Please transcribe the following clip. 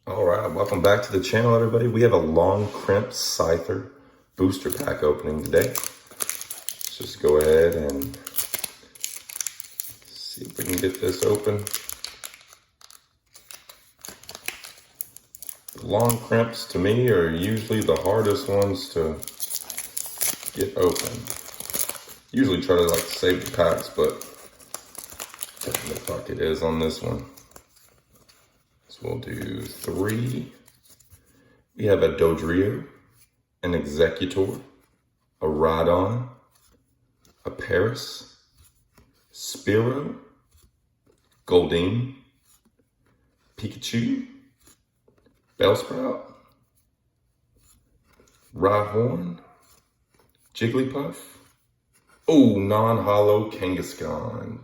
All right, welcome back to the channel, everybody. We have a long Crimp Scyther booster pack opening today. Let's just go ahead and see if we can get this open. The long Crimps, to me, are usually the hardest ones to get open. Usually try to save the packs, but doesn't look like it is on this one. So we'll do 3. We have a Dodrio, an Executor, a Rhydon, a Paris, Spearow, Goldeen, Pikachu, Bellsprout, Rhyhorn, Jigglypuff, oh, non-hollow Kangaskhan.